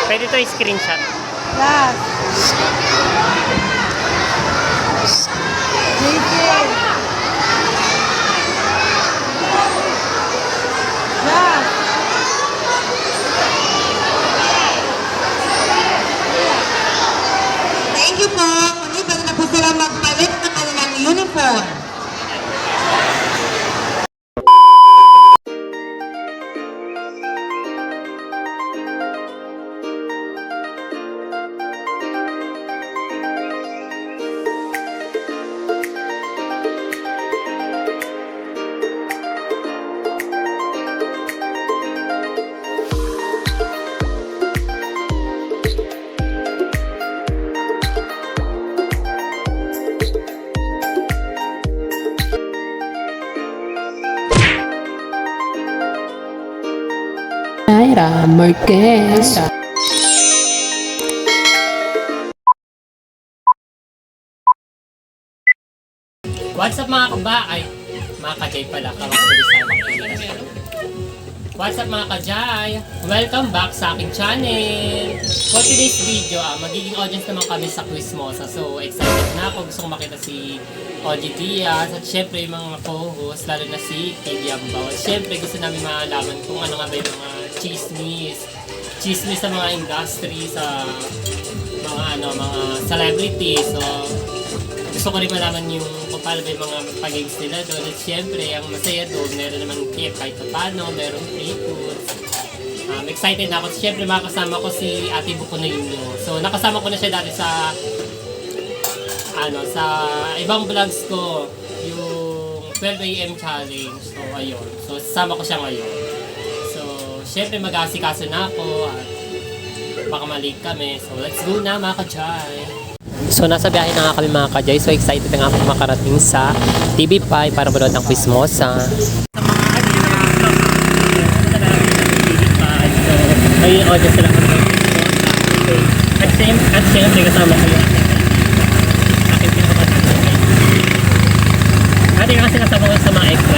Pwede ito i-screenshot. Last. JJ. Last. Thank you po. Ngunit bago na po sila magpalit ng kanilang uniform. Naira Marquez. What's up mga kabaay? Mga kajay pala, kawastulisan. What's up mga kajay? Welcome back sa aking channel! For today's video, magiging audience naman kami sa Quizmosa. So excited na ako, gusto kong makita si OG Diaz at syempre yung mga co-host, lalo na si Kid Yambaw. At syempre gusto namin malaman kung ano nga ba yung mga chismis sa mga industry, sa mga celebrities. So gusto ko rin malaman yung kung paano ba yung mga pag-games nila doon. At syempre, ang masaya doon, meron naman tip kahit paano, meron free foods. Excited na ako. Syempre, makakasama ko si Ate Buko na inyo. So, nakasama ko na siya dati sa ibang vlogs ko, yung 12 AM challenge. So, ayun. So, sasama ko siya ngayon. So, syempre, mag-aasikaso na ako at baka mali kami. So, let's go na mga kajay! So nasa biyahe na nga kami mga kajay. So excited na nga ako makarating sa TV5 para manood ng Quizmosa. May audience sila kami. At siyempre kasama ko yung aking pinakapatid. Dati kasi kasama ko sa mga extra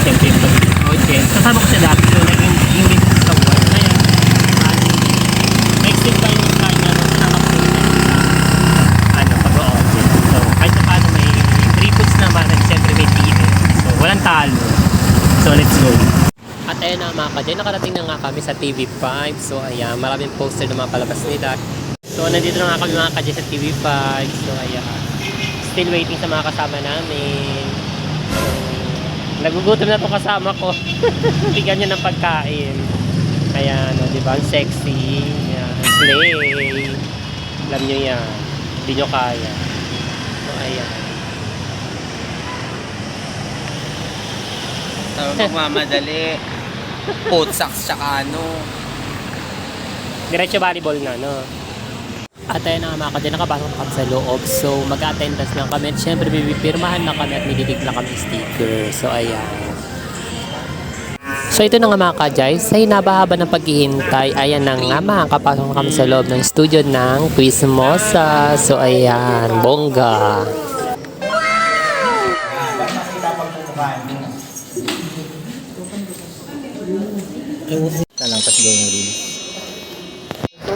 siyempre yung audience. Kasama ko siya dati. So naging English sa work. Ngayon, next week pa yung kanya na kasama ko pag-audience. So kahit na paano may free foods naman at siyempre may TV. So walang talo. So let's go. At ayun na mga kajay, nakarating na nga kami sa TV5. So ayan, maraming poster na mga palabas nila. So nandito na nga kami mga kajay sa TV5. So ayan, still waiting sa mga kasama namin. So nagugutom na itong kasama ko. Bigyan niya ng pagkain. Ayan, o, diba? Ang sexy. Ayan, slay. Alam nyo yan. Hindi nyo kaya. So ayan. Sabi magmamadali. Putsaks tsaka ano. Diretso volleyball na, no? At ayun na mga kajay, nakapasok na kami sa loob. So mag-attendance lang kami. At syempre, bibipirmahan na kami at nilibig na kami sticker. So ayan. So ito na nga mga kajay, sa hinabahaba ng paghihintay, ayan na nga, makakapasok na kami sa loob ng studio ng Quizmosa. So ayan, bongga.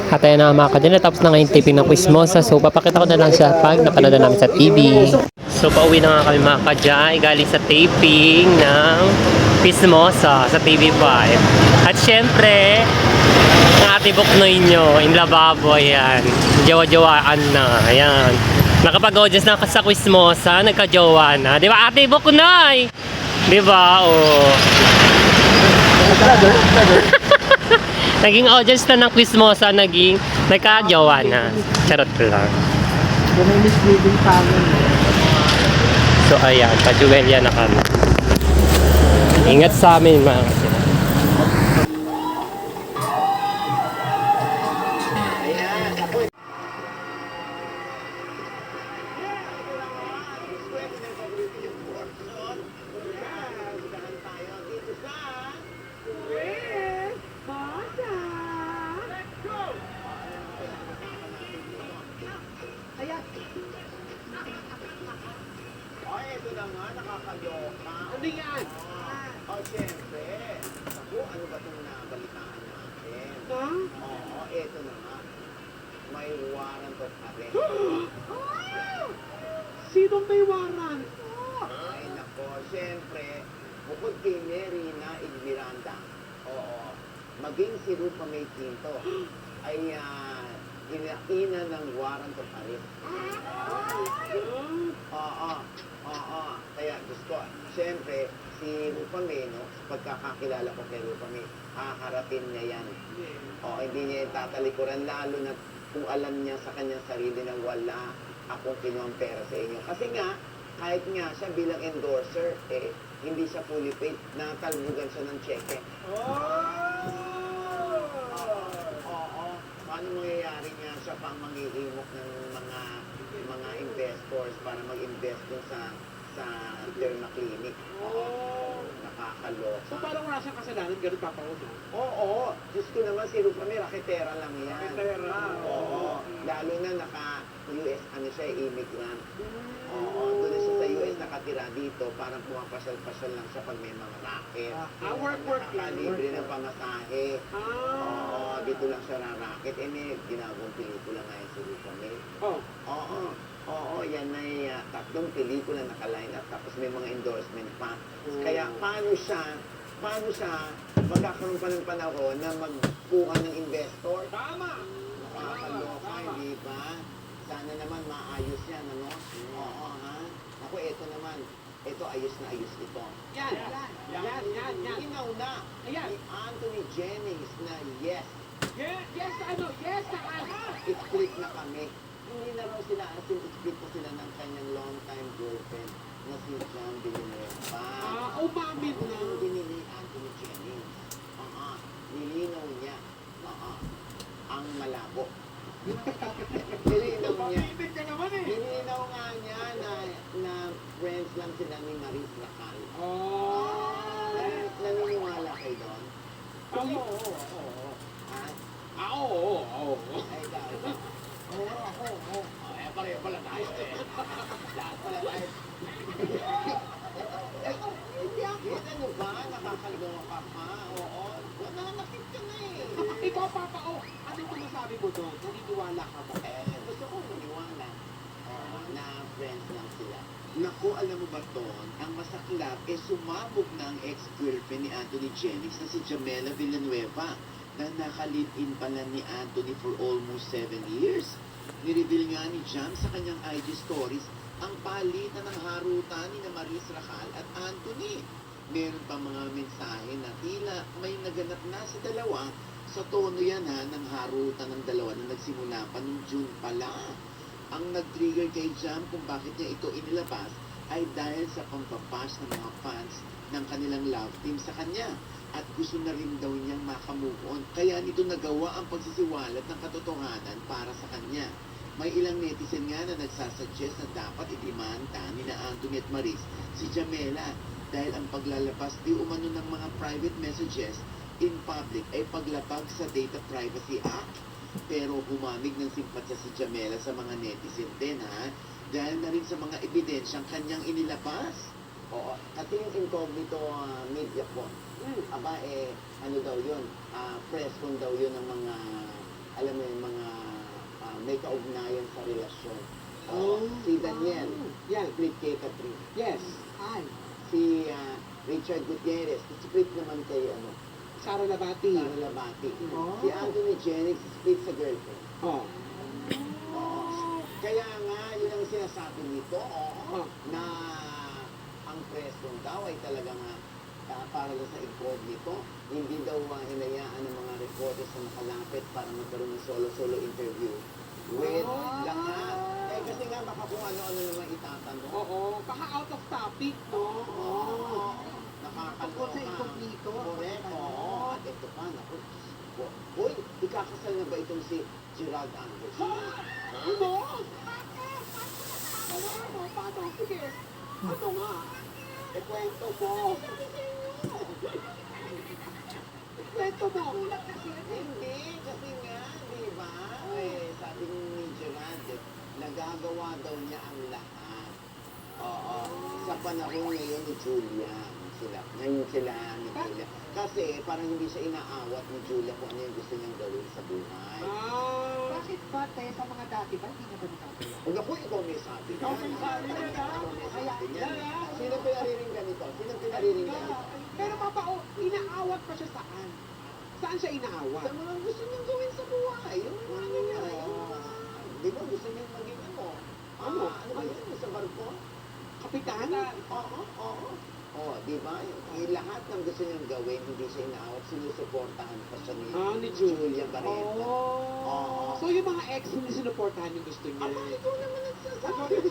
At ayun na mga kajay, natapos na nga yung taping ng Quizmosa. So papakita ko na lang siya pag napanood na namin sa TV. So pauwi na nga kami mga kajay, galing sa taping ng Quizmosa sa TV5. At syempre, ang Ate Buknoy nyo, in lababo, ayan. Jawa-jawaan na, ayan. Nakapag-audience na sa Quizmosa, nagka-jowa na. Di ba Ate Buknoy? Di ba? Oh. Naging audience na ng Quizmosa, nagka-jowa na. Charot lang. So ayan, pa-juwelya na kami. Ingat sa amin mga kasi. Ito na nga, nakakaloka. Ano yan? Oh, siyempre. Naku, ano ba itong nabalitaan natin? Ha? Oo, eto na nga. May warrant of arrest. Sinong may warrant? Ay, nako, siyempre, bukod kay Mary na Igmiranda, oo, maging si Rupa May Quinto ay ina ng warrant of arrest. Oo, oo. Kaya gusto, siyempre, si Rupa May, no, sa pagkakakilala ko kay Rupa May, haharapin niya yan. O, hindi niya yung tatalikuran, lalo na kung alam niya sa kanyang sarili na wala akong kinuhang pera sa inyo. Kasi nga, kahit nga siya bilang endorser, hindi siya fully paid, natalbugan siya ng cheque. Oo. Paano mangyayari nga siya pang manghihimok ng mga investors para mag-invest dun sa derma clinic? Nakakaloka. So parang wala siyang kasalanan, ganun papaon, no? Oo. Diyos ko naman, si Rupa May, raketera lang yan. Raketera. Oo. Lalo na naka-US, immigrant. Oo. Doon na siya sa US nakatira dito, parang pumapasyal-pasyal lang siya pag may mga racket. Work lang. Nakakalibre ng pamasahe. Oo. Ah. Dito lang siya racket. May ginagawang pelikula ngayon si Rupa May. Oh. Oo, yan ay tatlong pelikula naka-line up, tapos may mga endorsement pa. Kaya paano siya magkakaroon pa ng panahon na magkuha ng investor? Tama! Nakakaloka, hindi ba? Sana naman maayos yan, ano? Oo, ha? Ako, ito naman. Ito, ayos na ayos ito. Yan! Inaw na Ayan. ni Anthony Jennings na yes, Yes na ano? split na kami. Hindi na raw sila, split na sila ng kanyang long-time girlfriend na si John Villanueva. Umamin na. Hindi ni Anthony Jennings. Nilinaw niya. Ang malabo. Nilinaw niya. Pamibig ka naman eh. Nilinaw nga niya na friends lang sila ni Maris Racal. Naniniwala kayo doon? Oo. Ha? Oo. Ay, dahil. Oo. Pareho pala tayo eh. Lahat pala tayo. Hindi ako. Ano ba? Nakakaloka ka. Oo. Nananakit ka na eh. Ikaw, Papa, ano ba masabi mo doon? Naniniwala ka ba? Gusto ko maniwala. Na friends lang sila. Naku, alam mo ba, Ton, ang masaklap sumabog na ang ex-girlfriend ni Anthony Jennings na si Jamela Villanueva na naka-live-in pala ni Anthony for almost 7 years. Nireveal nga ni Jam sa kanyang IG stories ang palitan ng harutan ni na Maris Racal at Anthony. Meron pa mga mensahe na tila may naganap na sa dalawa. Sa tono yan ng harutan ng dalawa na nagsimula pa noong June pala. Ang nag-trigger kay Jam kung bakit niya ito inilabas ay dahil sa pambabash ng mga fans ng kanilang love team sa kanya. At gusto na rin daw niyang makamove on. Kaya nito nagawa ang pagsisiwalat ng katotohanan para sa kanya. May ilang netizen nga na nagsasuggest na dapat idimanda ni na Anthony at Maris si Jamela dahil ang paglalabas di umano ng mga private messages in public ay paglabag sa Data Privacy Act. Pero humamig ng simpatya si Jamela sa mga netizen din dahil na rin sa mga ebidensyang kanyang inilabas. Oo, kasi yung incognito media po. Aba ano daw yun? Press con daw yun ng mga, alam mo yung mga may kaugnayan sa relasyon. Si Daniel, split kay Catherine. Yes. Si Richard Gutierrez, split naman kay Sara Labati. Sara Labati. Si Anthony Jennings, split sa girlfriend. Oh. Oo. Kaya nga, yun ang sinasabi nito, na ang preso daw ay talagang para lang sa incognito. Hindi daw hinayaan ng mga reporters na makalapit para magkaroon ng solo-solo interview with lahat. Kasi nga baka kung ano-ano naman itatanong. Oo. Baka out of topic, no? Oo. Nakakaloka. Sa incognito. Correct. Oo. At ito pa, naku. Uy, ikakasal na ba itong si Gerald Anderson? Ano? Paano? Sige. Ano nga? Kwento mo. Kwento mo. Hindi, kasi nga, di ba? Sabi ni Gerald, nagagawa daw niya ang lahat. Oo. Sa panahon ngayon ni Julia. Ngayon sila ni Julia. Kasi parang hindi siya inaawat ni Julia kung ano yung gusto niyang gawin sa buhay. Bakit ba, te, sa mga dati ba, hindi na ba nakakaya? Kung ako, ikaw may sabi. Ikaw may sabi na ka. Ikaw may sabi niyan. Kaya, Sino pinariringgan nito? Sino pinariringgan nito? Pero papa, inaawat pa siya saan? Saan siya inaawat? Sa mga gusto niyang gawin sa buhay. Yung mga ano niya. Yung mga, di ba gusto niyang maging ano? Ano? Ano ba yun? Sa barko? Kapitan? Oo, oo. Oh, di ba? Yung lahat ng gusto niyang gawin, hindi siya inaawat, sinusuportahan pa siya ni Julia Barreta. Oo. So yung mga ex, hindi sinuportahan yung gusto niya. Aba, ikaw naman nagsasabi.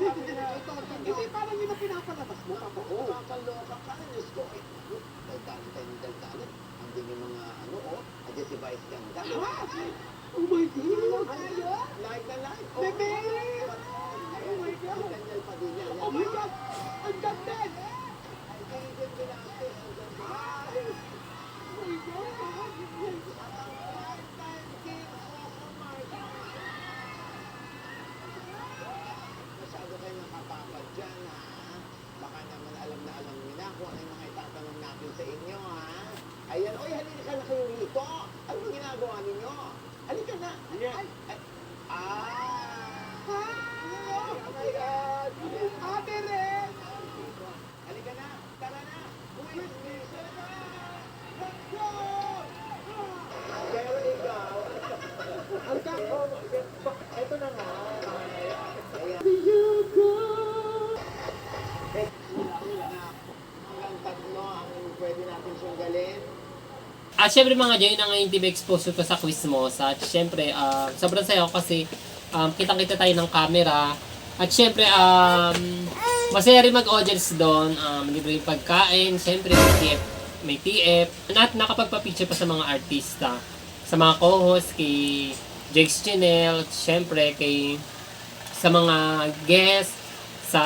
Kasi parang yun ang pinapalabas mo, papa. Oo, kakaloka ka. Diyos ko, daldalan tayo ng daldalan. Andun yung mga ano, andyan si Vice Ganda. Oh my God! Like na like. Bebe! Oh my God! Daniel Padilla. Oh my God! Ang ganda! Agent Velasquez. Ang ganda. Oh my God! Masyado kayo nakapapad dyan, ha? Baka naman alam niyo na kung ano yung mga itatanong natin sa inyo, ha? Ayan, oy, halika na kayo rito. Ano ba ginagawa ninyo? Halika na. Ay, oh my God. Ate Ren! Halika na. Tara na. Uy, isa na. Let's go! Pero ikaw, Ang kako! eto na nga. Ayan. Hanggang tatlo ang pwede natin sunggalin. At syempre mga Jay, na ngayon TV exposure ko sa quiz mo. At syempre, sobrang sayo kasi kitang-kita tayo ng camera. At syempre, masaya rin mag-audience doon. Libre yung pagkain. Syempre, may TF. At nakapagpa-picture pa sa mga artista. Sa mga co-host, kay Jakes Chanel. At syempre, sa mga guests. Sa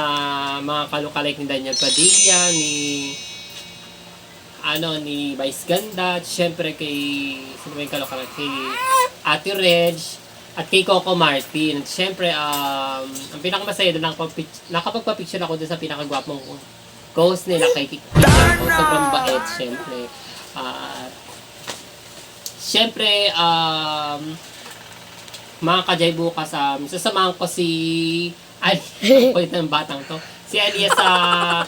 mga kalukalike ni Daniel Padilla, ni Vice Ganda, at syempre kay kay Ate Reg, at kay Coco Martin. At syempre, ang pinakamasaya doon, nakapagpa-picture ako doon sa pinakagwapong co-host nila kay Kiko. Sobrang bait, syempre. Syempre, mga kajay bukas, sasamahan ko si kulit ng batang to. Si Alia sa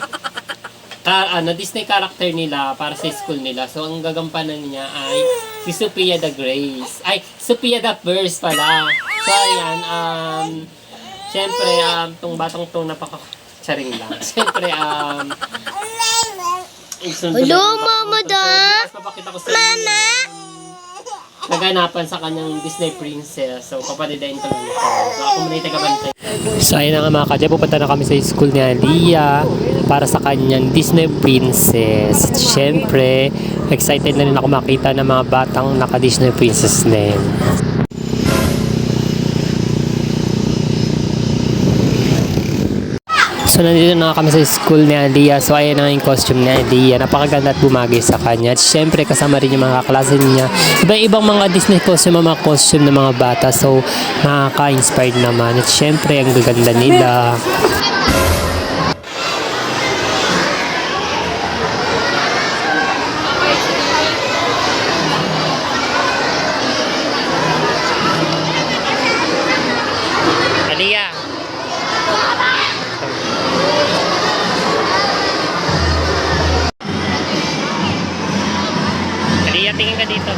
Disney character nila para sa school nila. So, ang gagampanan niya ay si Sophia the Grace. Ay, Sophia the First pala. So, ayan. Syempre, tong batang to napaka-charing lang. Syempre, Hello, Mama Da! Papakita ko sa Mama! Naganapan sa kanyang Disney princess. So, kapalidain ko lang ito. So, ako muna yung tagabantay. So, ayun na nga mga kadya. Pupunta na kami sa school ni Aliyah para sa kanyang Disney princess. At syempre, excited na rin ako makita ng mga batang naka-Disney princess din. So, nandito na kami sa school ni Aliyah. So, ayan na yung costume ni Aliyah. Napakaganda at bumagay sa kanya. At syempre, kasama rin yung mga kaklase niya. Iba-ibang mga Disney costume, mga costume ng mga bata. So, nakaka-inspired naman. At syempre, ang gaganda nila. Aliyah! Aliyah, tingin ka dito.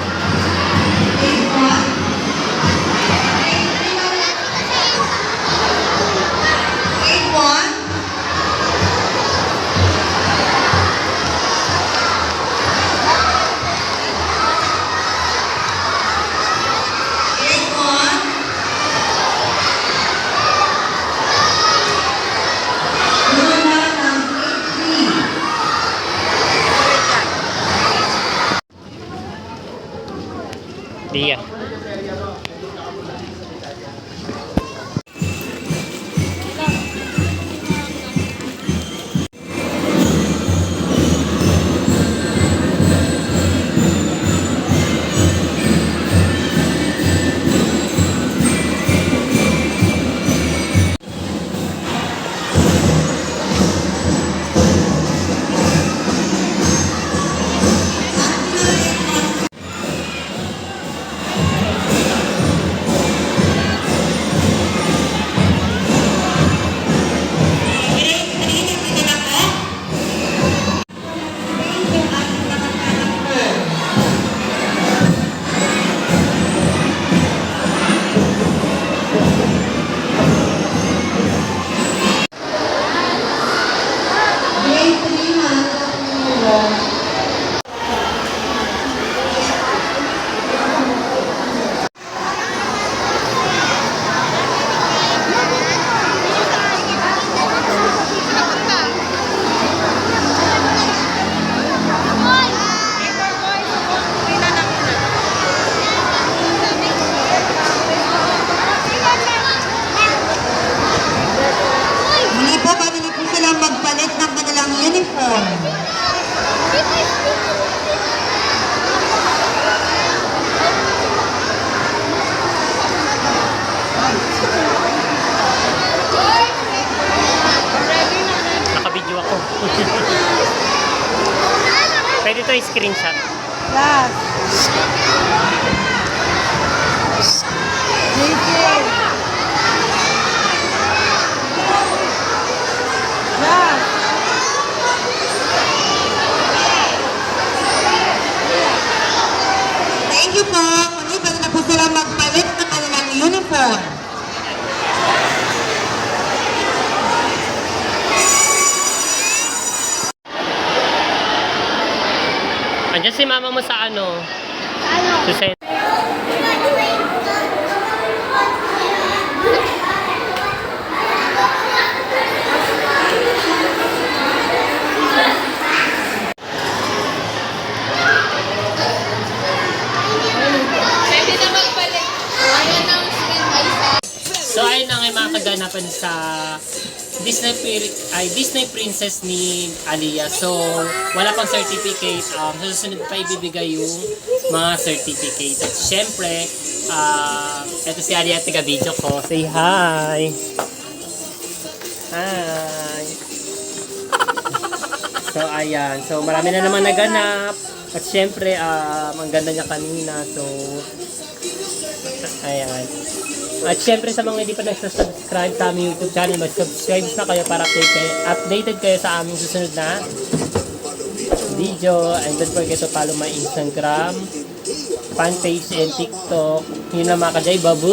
Game 1. Pwede to i-screenshot. Last. JK. Last. Thank you po. Maliban na po sila magpalit ng kanilang uniform. Andiyan si mama mo sa ano? Sa set. So ayun na nga yung mga kaganapan sa Disney Princess ni Aliyah. So wala pang certificate. Sa susunod pa ibibigay yung mga certificate. At syempre, eto si Aliyah, taga-video ko. Say hi! Hi! So ayan. So marami na naman naganap. At syempre, ang ganda niya kanina. So ayan. At syempre sa mga hindi pa nag-subscribe sa aming YouTube channel, mag-subscribe na kayo para updated kayo sa aming susunod na video. And don't forget to follow my Instagram, fan page, and TikTok. Yun lang mga kajay. Babuy!